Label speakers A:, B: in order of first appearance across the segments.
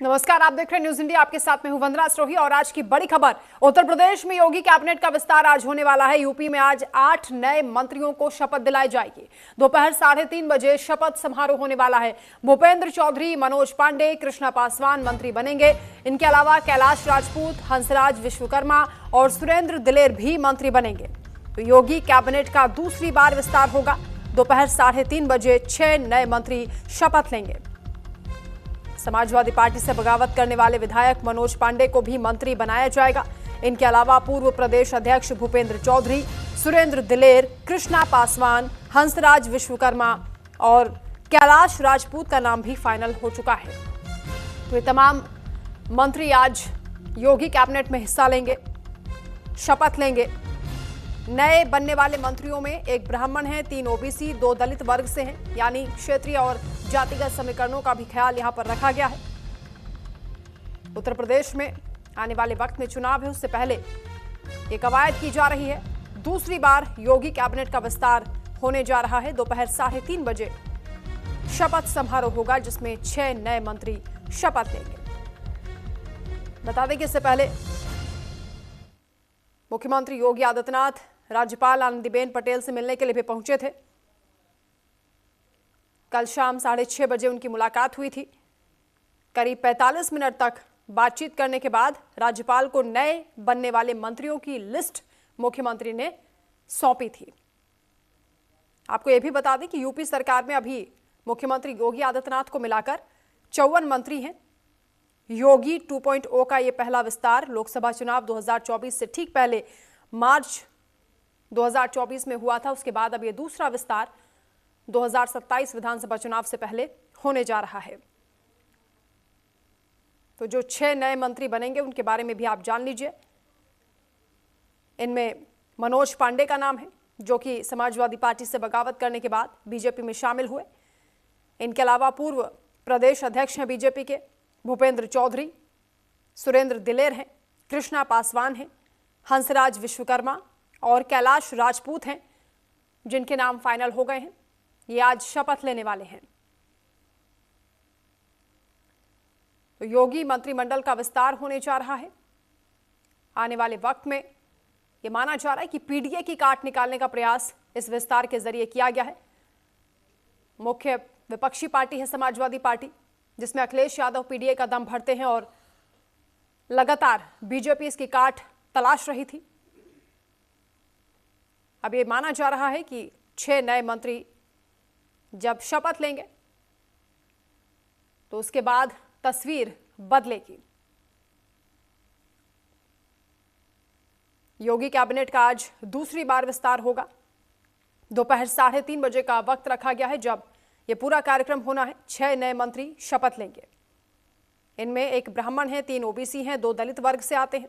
A: नमस्कार, आप देख रहे हैं न्यूज इंडिया। आपके साथ में हूं वंदना सरोही और आज की बड़ी खबर, उत्तर प्रदेश में योगी कैबिनेट का विस्तार आज होने वाला है। यूपी में आज 8 नए मंत्रियों को शपथ दिलाई जाएगी। दोपहर 3:30 बजे शपथ समारोह होने वाला है। भूपेंद्र चौधरी, मनोज पांडे, कृष्णा पासवान मंत्री बनेंगे। इनके अलावा कैलाश राजपूत, हंसराज विश्वकर्मा और सुरेंद्र दिलेर भी मंत्री बनेंगे। तो योगी कैबिनेट का दूसरी बार विस्तार होगा। दोपहर 3:30 बजे 6 नए मंत्री शपथ लेंगे। समाजवादी पार्टी से बगावत करने वाले विधायक मनोज पांडे को भी मंत्री बनाया जाएगा। इनके अलावा पूर्व प्रदेश अध्यक्ष भूपेंद्र चौधरी, सुरेंद्र दिलेर, कृष्णा पासवान, हंसराज विश्वकर्मा और कैलाश राजपूत का नाम भी फाइनल हो चुका है। तो ये तमाम मंत्री आज योगी कैबिनेट में हिस्सा लेंगे, शपथ लेंगे। नए बनने वाले मंत्रियों में एक ब्राह्मण है, 3 ओबीसी, 2 दलित वर्ग से हैं, यानी क्षेत्रीय और जातिगत समीकरणों का भी ख्याल यहां पर रखा गया है। उत्तर प्रदेश में आने वाले वक्त में चुनाव है, उससे पहले ये कवायद की जा रही है। दूसरी बार योगी कैबिनेट का विस्तार होने जा रहा है। दोपहर 3:30 बजे शपथ समारोह होगा, जिसमें 6 नए मंत्री शपथ लेंगे। बता दें कि इससे पहले मुख्यमंत्री योगी आदित्यनाथ राज्यपाल आनंदीबेन पटेल से मिलने के लिए भी पहुंचे थे। कल शाम 6:30 बजे उनकी मुलाकात हुई थी। करीब 45 मिनट तक बातचीत करने के बाद राज्यपाल को नए बनने वाले मंत्रियों की लिस्ट मुख्यमंत्री ने सौंपी थी। आपको यह भी बता दें कि यूपी सरकार में अभी मुख्यमंत्री योगी आदित्यनाथ को मिलाकर 54 मंत्री हैं। योगी 2.0 का यह पहला विस्तार लोकसभा चुनाव 2024 से ठीक पहले मार्च 2024 में हुआ था। उसके बाद अब यह दूसरा विस्तार 2027 विधानसभा चुनाव से पहले होने जा रहा है। तो जो 6 नए मंत्री बनेंगे उनके बारे में भी आप जान लीजिए। इनमें मनोज पांडे का नाम है, जो कि समाजवादी पार्टी से बगावत करने के बाद बीजेपी में शामिल हुए। इनके अलावा पूर्व प्रदेश अध्यक्ष हैं बीजेपी के भूपेंद्र चौधरी, सुरेंद्र दिलेर हैं, कृष्णा पासवान हैं, हंसराज विश्वकर्मा और कैलाश राजपूत हैं, जिनके नाम फाइनल हो गए हैं। ये आज शपथ लेने वाले हैं। तो योगी मंत्रिमंडल का विस्तार होने जा रहा है। आने वाले वक्त में यह माना जा रहा है कि पीडीए की काट निकालने का प्रयास इस विस्तार के जरिए किया गया है। मुख्य विपक्षी पार्टी है समाजवादी पार्टी, जिसमें अखिलेश यादव पीडीए का दम भरते हैं और लगातार बीजेपी इसकी काट तलाश रही थी। अब यह माना जा रहा है कि 6 नए मंत्री जब शपथ लेंगे तो उसके बाद तस्वीर बदलेगी। योगी कैबिनेट का आज दूसरी बार विस्तार होगा। दोपहर 3:30 बजे का वक्त रखा गया है जब यह पूरा कार्यक्रम होना है। 6 नए मंत्री शपथ लेंगे। इनमें एक ब्राह्मण है, 3 ओबीसी हैं, 2 दलित वर्ग से आते हैं।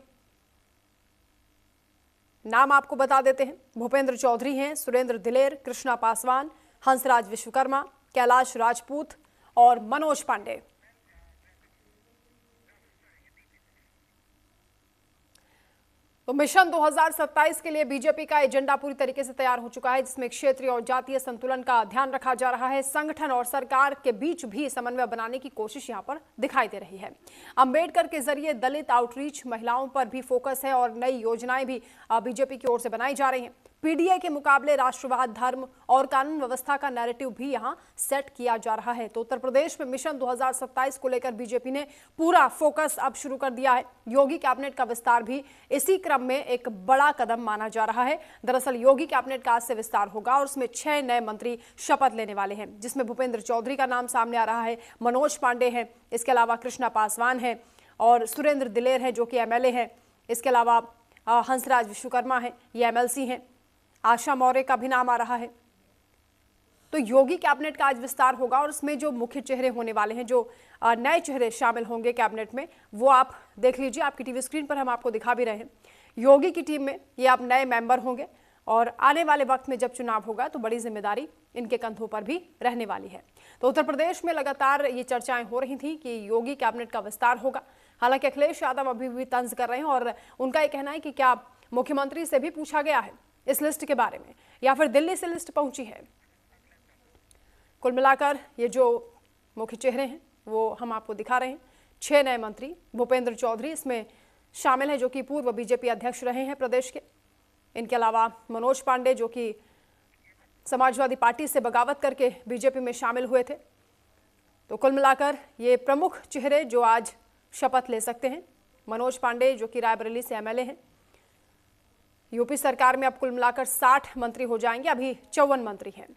A: नाम आपको बता देते हैं। भूपेंद्र चौधरी हैं, सुरेंद्र दिलेर, कृष्णा पासवान, हंसराज विश्वकर्मा, कैलाश राजपूत और मनोज पांडे। तो मिशन 2027 के लिए बीजेपी का एजेंडा पूरी तरीके से तैयार हो चुका है, जिसमें क्षेत्रीय और जातीय संतुलन का ध्यान रखा जा रहा है। संगठन और सरकार के बीच भी समन्वय बनाने की कोशिश यहां पर दिखाई दे रही है। अंबेडकर के जरिए दलित आउटरीच, महिलाओं पर भी फोकस है और नई योजनाएं भी बीजेपी की ओर से बनाई जा रही हैं। पीडीए के मुकाबले राष्ट्रवाद, धर्म और कानून व्यवस्था का नैरेटिव भी यहां सेट किया जा रहा है। तो उत्तर प्रदेश में मिशन 2027 को लेकर बीजेपी ने पूरा फोकस अब शुरू कर दिया है। योगी कैबिनेट का विस्तार भी इसी क्रम में एक बड़ा कदम माना जा रहा है। दरअसल योगी कैबिनेट का आज से विस्तार होगा और उसमें 6 नए मंत्री शपथ लेने वाले हैं, जिसमें भूपेंद्र चौधरी का नाम सामने आ रहा है, मनोज पांडे हैं, इसके अलावा कृष्णा पासवान है और सुरेंद्र दिलेर है, जो कि एमएलए है। इसके अलावा हंसराज विश्वकर्मा है, ये एमएलसी हैं। आशा मौर्य का भी नाम आ रहा है। तो योगी कैबिनेट का आज विस्तार होगा और उसमें जो मुख्य चेहरे होने वाले हैं, जो नए चेहरे शामिल होंगे कैबिनेट में, वो आप देख लीजिए। आपकी टीवी स्क्रीन पर हम आपको दिखा भी रहे हैं। योगी की टीम में ये आप नए मेंबर होंगे और आने वाले वक्त में जब चुनाव होगा तो बड़ी जिम्मेदारी इनके कंधों पर भी रहने वाली है। तो उत्तर प्रदेश में लगातार ये चर्चाएं हो रही थी कि योगी कैबिनेट का विस्तार होगा। हालांकि अखिलेश यादव अभी भी तंज कर रहे हैं और उनका ये कहना है कि क्या मुख्यमंत्री से भी पूछा गया है इस लिस्ट के बारे में या फिर दिल्ली से लिस्ट पहुंची है। कुल मिलाकर ये जो मुख्य चेहरे हैं वो हम आपको दिखा रहे हैं। 6 नए मंत्री। भूपेंद्र चौधरी इसमें शामिल हैं, जो कि पूर्व बीजेपी अध्यक्ष रहे हैं प्रदेश के। इनके अलावा मनोज पांडे, जो कि समाजवादी पार्टी से बगावत करके बीजेपी में शामिल हुए थे। तो कुल मिलाकर ये प्रमुख चेहरे जो आज शपथ ले सकते हैं। मनोज पांडे, जो कि रायबरेली से एमएलए हैं। यूपी सरकार में अब कुल मिलाकर 60 मंत्री हो जाएंगे, अभी 54 मंत्री हैं।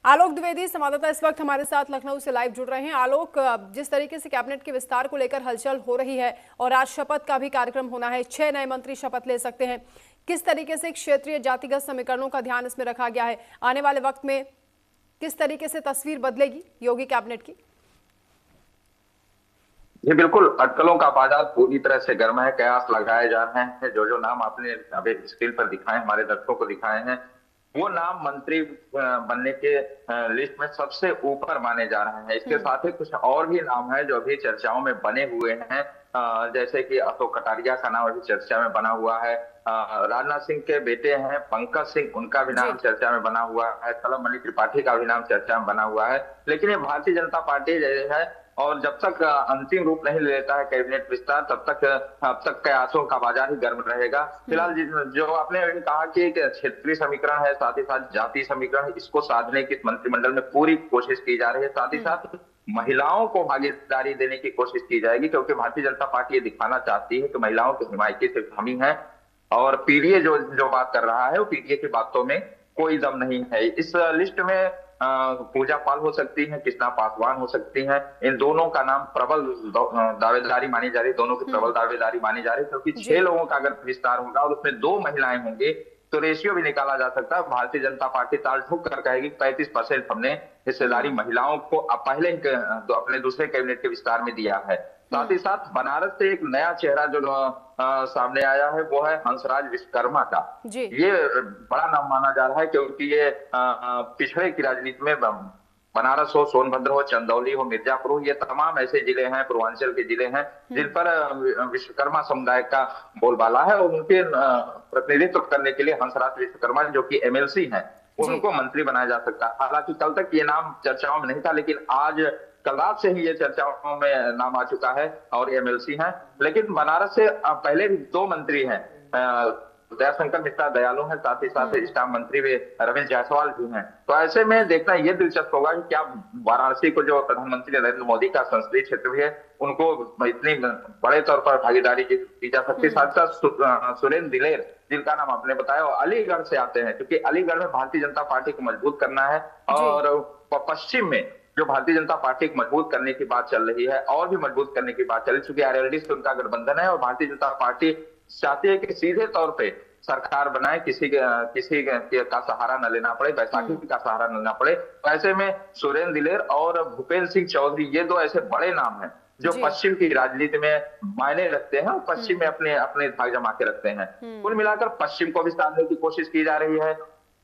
A: आलोक द्विवेदी संवाददाता इस वक्त हमारे साथ लखनऊ से लाइव जुड़ रहे हैं। आलोक, जिस तरीके से कैबिनेट के विस्तार को लेकर हलचल हो रही है और आज शपथ का भी कार्यक्रम होना है, 6 नए मंत्री शपथ ले सकते हैं, किस तरीके से क्षेत्रीय जातिगत समीकरणों का ध्यान इसमें रखा गया है? आने वाले वक्त में किस तरीके से तस्वीर बदलेगी योगी कैबिनेट की?
B: जी बिल्कुल, अटकलों का बाजार पूरी तरह से गर्म है। कयास लगाए जा रहे हैं। जो नाम आपने अभी स्क्रीन पर दिखाए, हमारे दर्शकों को दिखाए हैं, वो नाम मंत्री बनने के लिस्ट में सबसे ऊपर माने जा रहे हैं। इसके साथ ही कुछ और भी नाम है जो अभी चर्चाओं में बने हुए हैं, जैसे कि अशोक कटारिया का नाम अभी चर्चा में बना हुआ है। राजनाथ सिंह के बेटे हैं पंकज सिंह, उनका भी नाम चर्चा में बना हुआ है। तलमणि त्रिपाठी का भी नाम चर्चा में बना हुआ है। लेकिन ये भारतीय जनता पार्टी है, और जब तक अंतिम रूप नहीं लेता है कैबिनेट विस्तार, अब तक कयासों का बाजार ही गर्म रहेगा। फिलहाल जो आपने कहा कि क्षेत्रीय समीकरण है, साथ ही साथ जातीय समीकरण, इसको साधने की मंत्रिमंडल में पूरी कोशिश की जा रही है। साथ ही साथ महिलाओं को भागीदारी देने की कोशिश की जाएगी, क्योंकि भारतीय जनता पार्टी ये दिखाना चाहती है कि महिलाओं की हिमायती सिर्फ हम ही है, और पीडीए जो बात कर रहा है वो पीडीए की बातों में कोई दम नहीं है। इस लिस्ट में पूजा पाल हो सकती है, कृष्णा पासवान हो सकती हैं। इन दोनों का नाम प्रबल दावेदारी मानी जा रही है, दोनों की प्रबल दावेदारी मानी जा रही है, क्योंकि 6 लोगों का अगर विस्तार होगा और उसमें 2 महिलाएं होंगी तो रेशियो भी निकाला जा सकता है। भारतीय जनता पार्टी ताल ठोक कर कहेगी 35% हमने हिस्सेदारी महिलाओं को पहले ही अपने दूसरे कैबिनेट के विस्तार में दिया है। साथ ही साथ बनारस से एक नया चेहरा जो सामने आया है वो है हंसराज विश्वकर्मा का। ये बड़ा नाम माना जा रहा है, क्योंकि ये पिछड़े की राजनीति में बनारस हो, सोनभद्र हो, चंदौली हो, मिर्जापुर हो, ये तमाम ऐसे जिले हैं, पूर्वांचल के जिले हैं जिन पर विश्वकर्मा समुदाय का बोलबाला है, और उनके प्रतिनिधित्व करने के लिए हंसराज विश्वकर्मा जो कि एमएलसी हैं, उनको मंत्री बनाया जा सकता है। हालांकि कल तक ये नाम चर्चाओं में नहीं था, लेकिन आज कल रात से ही ये चर्चाओं में नाम आ चुका है और एमएलसी हैं। लेकिन बनारस से पहले भी 2 मंत्री हैं, दयाशंकर मिश्रा दयालु हैं, साथ ही साथ स्टाफ मंत्री भी रविंद्र जायसवाल भी हैं। तो ऐसे में देखना ये दिलचस्प होगा कि क्या वाराणसी को जो प्रधानमंत्री नरेंद्र मोदी का संसदीय क्षेत्र भी है, उनको इतनी बड़े तौर पर भागीदारी दी जा सकती है। साथ साथ सुरेंद्र दिलेर, जिनका नाम आपने बताया, अलीगढ़ से आते हैं, क्योंकि अलीगढ़ में भारतीय जनता पार्टी को मजबूत करना है, और पश्चिम में जो भारतीय जनता पार्टी को मजबूत करने की बात चल रही है और भी मजबूत करने की बात चल रही है, क्योंकि आरएलडी से उनका गठबंधन है और भारतीय जनता पार्टी चाहती है कि सीधे तौर पे सरकार बनाए, किसी का सहारा न लेना पड़े, बैसाखी का सहारा न लेना पड़े। तो ऐसे में सुरेंद्र दिलेर और भूपेंद्र सिंह चौधरी, ये 2 ऐसे बड़े नाम हैं जो पश्चिम की राजनीति में मायने रखते हैं और पश्चिम में अपने धाक जमा के रखते हैं। कुल मिलाकर पश्चिम को भी साधने की कोशिश की जा रही है,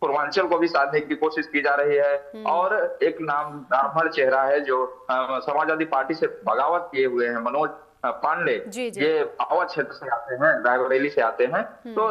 B: पूर्वांचल को भी साधने की कोशिश की जा रही है, और एक नामवर चेहरा है जो समाजवादी पार्टी से बगावत किए हुए हैं, मनोज पांडे। ये अवध क्षेत्र से आते हैं, रायबरेली से आते हैं। तो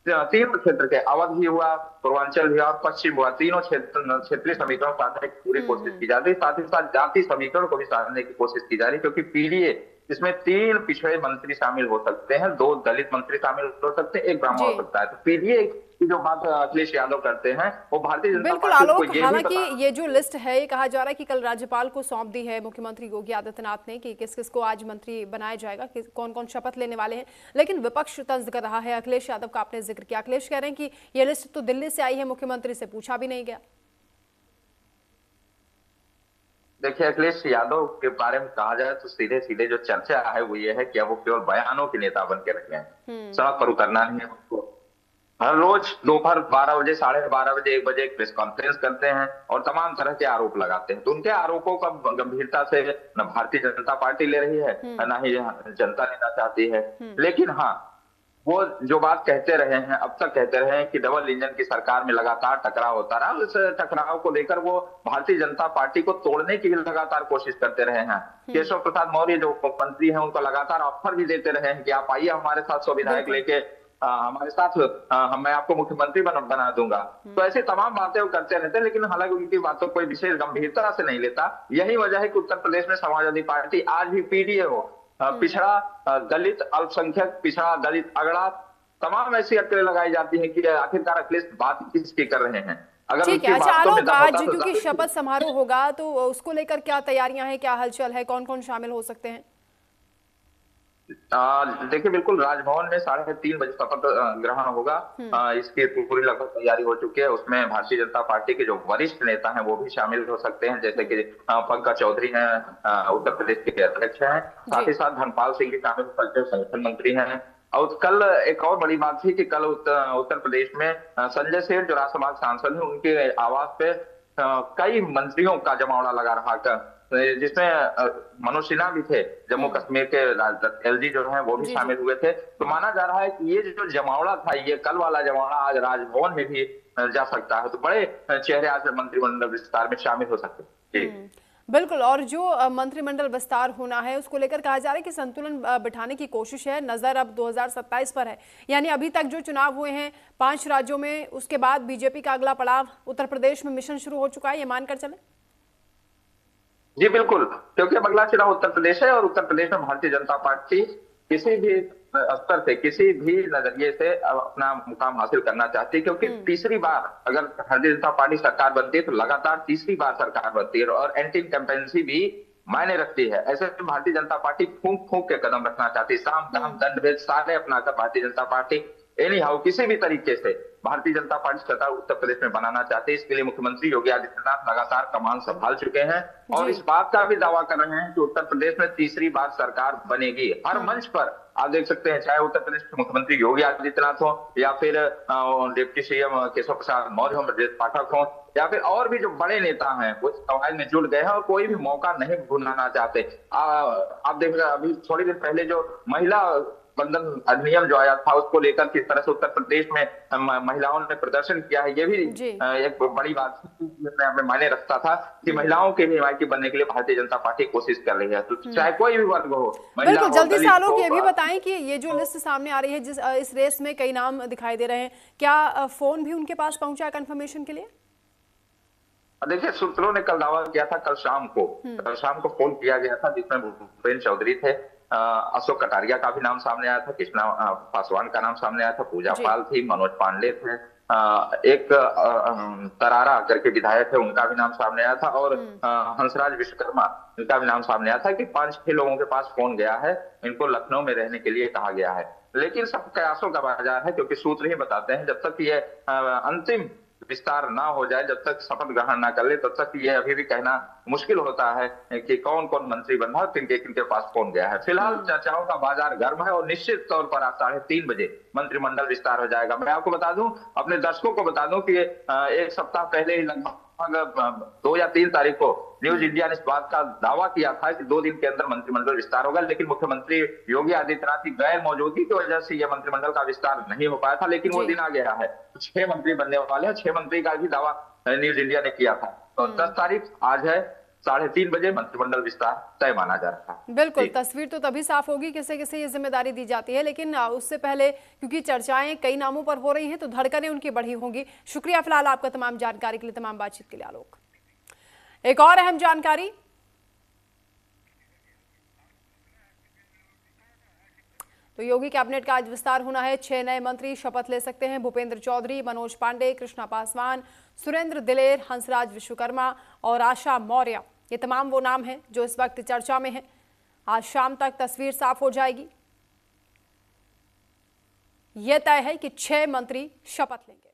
B: 3 क्षेत्र के, अवध भी हुआ, पूर्वांचल भी और पश्चिम हुआ, तीनों क्षेत्रीय समीकरण साधने की पूरी कोशिश की जा रही है। साथ ही साथ जाति समीकरण को भी साधने की कोशिश की जा रही है, क्योंकि पीडीए इसमें 3 पिछड़े मंत्री शामिल हो सकते हैं, 2 दलित मंत्री शामिल हो सकते हैं, 1 ब्राह्मण हो सकता है। तो पीडीए की जो बात अखिलेश यादव करते हैं वो भारतीय जनता पार्टी को ये, हालांकि
A: ये जो लिस्ट है, ये कहा जा रहा है कि कल राज्यपाल को सौंप दी है मुख्यमंत्री योगी आदित्यनाथ ने कि किस किस को आज मंत्री बनाया जाएगा, कौन कौन शपथ लेने वाले हैं। लेकिन विपक्ष तंज कर रहा है। अखिलेश यादव का आपने जिक्र किया, अखिलेश कह रहे हैं कि ये लिस्ट तो दिल्ली से आई है, मुख्यमंत्री से पूछा भी नहीं गया।
B: देखिए, अखिलेश यादव के बारे में कहा जाए तो सीधे सीधे जो चर्चा है वो ये है कि वो केवल बयानों के नेता बन के रखे हैं, सड़क पर उतरना नहीं है उनको। हर रोज दोपहर 12 बजे, 12:30 बजे, 1 बजे एक प्रेस कॉन्फ्रेंस करते हैं और तमाम तरह के आरोप लगाते हैं। तो उनके आरोपों का गंभीरता से न भारतीय जनता पार्टी ले रही है, न ही जनता लेना चाहती है। लेकिन हाँ, वो जो बात कहते रहे हैं, अब तक कहते रहे हैं कि डबल इंजन की सरकार में लगातार टकराव होता रहा, उस टकराव को लेकर वो भारतीय जनता पार्टी को तोड़ने की भी लगातार कोशिश करते रहे हैं। केशव प्रसाद मौर्य जो मंत्री हैं, उनको लगातार ऑफर भी देते रहे हैं कि आप आइए हमारे साथ 100 विधायक लेके हमारे साथ मैं आपको मुख्यमंत्री बना दूंगा। तो ऐसी तमाम बातें वो करते रहते हैं, लेकिन हालांकि उनकी बातों को कोई विशेष गंभीरता से नहीं लेता। यही वजह है कि उत्तर प्रदेश में समाजवादी पार्टी आज भी पीडीए हो, पिछड़ा दलित अल्पसंख्यक, पिछड़ा दलित अगड़ा, तमाम ऐसी अटकलें लगाई जाती हैं कि आखिरकार अखिलेश बात किसकी कर रहे हैं। अगर
A: ठीक है।
B: उनकी
A: अच्छा
B: बातों में
A: आलोक,
B: दम
A: आज
B: होता तो
A: क्योंकि शपथ समारोह होगा तो उसको लेकर क्या तैयारियां हैं, क्या हलचल है, कौन कौन शामिल हो सकते हैं?
B: देखिए, बिल्कुल राजभवन में 3:30 बजे शपथ ग्रहण होगा। इसकी पूरी लगभग तैयारी हो चुकी है। उसमें भारतीय जनता पार्टी के जो वरिष्ठ नेता हैं वो भी शामिल हो सकते हैं, जैसे कि पंकज चौधरी हैं, उत्तर प्रदेश के अध्यक्ष हैं। साथ ही साथ धर्मपाल सिंह भी शामिल हो सकते हैं, संगठन मंत्री हैं। और कल एक और बड़ी बात थी कि कल उत्तर प्रदेश में संजय सेठ जो राज्यसभा सांसद हैं, उनके आवास पे कई मंत्रियों का जमावड़ा लगा रहा, जिसमें मनोज सिन्हा भी थे, जम्मू कश्मीर के एलजी जो है वो भी शामिल हुए थे। तो माना जा रहा है कि ये जो जमावड़ा था, ये कल वाला जमावड़ा आज राजभवन में भी जा सकता है। तो बड़े चेहरे आज मंत्रिमंडल विस्तार में शामिल हो सकते हैं।
A: बिल्कुल। और जो मंत्रिमंडल विस्तार होना है उसको लेकर कहा जा रहा है कि संतुलन बिठाने की कोशिश है। नजर अब 2027 पर है, यानी अभी तक जो चुनाव हुए हैं 5 राज्यों में, उसके बाद बीजेपी का अगला पड़ाव उत्तर प्रदेश में मिशन शुरू हो चुका है, ये मानकर चले?
B: जी बिल्कुल, क्योंकि अब अगला चुनाव उत्तर प्रदेश है और उत्तर प्रदेश में भारतीय जनता पार्टी किसी भी स्तर से, किसी भी नजरिए से अपना मुकाम हासिल करना चाहती है। क्योंकि तीसरी बार अगर भारतीय जनता पार्टी सरकार बनती है तो लगातार तीसरी बार सरकार बनती है और एंटी इनकम्बेंसी भी मायने रखती है। ऐसे में भारतीय जनता पार्टी फूंक फूंक के कदम रखना चाहती है। साम दाम दंड भेद सारे अपनाकर Bharatiya Janata party any how किसी भी तरीके से भारतीय जनता पार्टी सरकार उत्तर प्रदेश में बनाना चाहते हैं। इसके लिए मुख्यमंत्री योगी आदित्यनाथ लगातार कमान संभाल चुके हैं और इस बात का भी दावा कर रहे हैं कि उत्तर प्रदेश में तीसरी बार सरकार बनेगी। हर मंच पर आप देख सकते हैं, चाहे उत्तर प्रदेश के मुख्यमंत्री योगी आदित्यनाथ हो या फिर डिप्टी सीएम केशव प्रसाद मौर्य हो, ब्रजेश पाठक हो, या फिर और भी जो बड़े नेता हैं वो इस कवायद में जुड़ गए हैं और कोई भी मौका नहीं भूलना चाहते। आप देख रहे हैं, अभी थोड़ी देर पहले जो महिला बंधन अधिनियम जो आया था उसको लेकर किस तरह से उत्तर प्रदेश में महिलाओं ने प्रदर्शन किया है, ये भी एक बड़ी बात में मायने रखता था कि महिलाओं के भी हिमायती बनने के लिए भारतीय जनता पार्टी कोशिश कर रही है। तो चाहे कोई भी वर्ग हो,
A: बिल्कुल। जल्दी से आलोक ये भी बताएं कि ये जो लिस्ट सामने आ रही है, जिस इस रेस में कई नाम दिखाई दे रहे हैं, क्या फोन भी उनके पास पहुंचा है कंफर्मेशन के लिए?
B: देखिए, सूत्रों ने कल दावा किया था, कल शाम को फोन किया गया था जिसमें भूपेंद्र चौधरी थे, अशोक कटारिया का भी नाम सामने आया था, कृष्णा पासवान का नाम सामने आया था, पूजा पाल थी, मनोज पांडे थे, एक तरारा करके विधायक है उनका भी नाम सामने आया था और हंसराज विश्वकर्मा इनका भी नाम सामने आया था कि 5-6 लोगों के पास फोन गया है, इनको लखनऊ में रहने के लिए कहा गया है। लेकिन सब कयासों का बाजार है, क्योंकि सूत्र ही बताते हैं जब तक ये अंतिम विस्तार ना हो जाए, जब तक शपथ ग्रहण ना कर ले, तब तक ये अभी भी कहना मुश्किल होता है कि कौन कौन मंत्री बना और किनके किनके पास फोन गया है। फिलहाल चर्चाओं का बाजार गर्म है और निश्चित तौर पर आज 3:30 बजे मंत्रिमंडल विस्तार हो जाएगा। मैं आपको बता दूं, अपने दर्शकों को बता दूं कि एक सप्ताह पहले ही लगभग 2 या 3 तारीख को न्यूज इंडिया ने इस बात का दावा किया था कि 2 दिन के अंदर मंत्रिमंडल विस्तार होगा, लेकिन मुख्यमंत्री योगी आदित्यनाथ की गैर मौजूदगी की वजह से यह मंत्रिमंडल का विस्तार नहीं हो पाया था। लेकिन वो दिन आ गया है, 6 मंत्री बनने वाले हैं। 6 मंत्री का भी दावा न्यूज इंडिया ने किया था। तो 10 तारीख आज है, 3:30 बजे मंत्रिमंडल विस्तार तय माना जा रहा है।
A: बिल्कुल, तस्वीर तो तभी साफ होगी किसे किसे ये जिम्मेदारी दी जाती है, लेकिन उससे पहले क्योंकि चर्चाएं कई नामों पर हो रही हैं तो धड़कनें उनकी बढ़ी होंगी। शुक्रिया फिलहाल आपका तमाम जानकारी के लिए, तमाम बातचीत के लिए आलोक। एक और अहम जानकारी, तो योगी कैबिनेट का आज विस्तार होना है। 6 नए मंत्री शपथ ले सकते हैं। भूपेंद्र चौधरी, मनोज पांडे, कृष्णा पासवान, सुरेंद्र दिलेर, हंसराज विश्वकर्मा और आशा मौर्य, ये तमाम वो नाम हैं जो इस वक्त चर्चा में हैं। आज शाम तक तस्वीर साफ हो जाएगी। यह तय है कि 6 मंत्री शपथ लेंगे।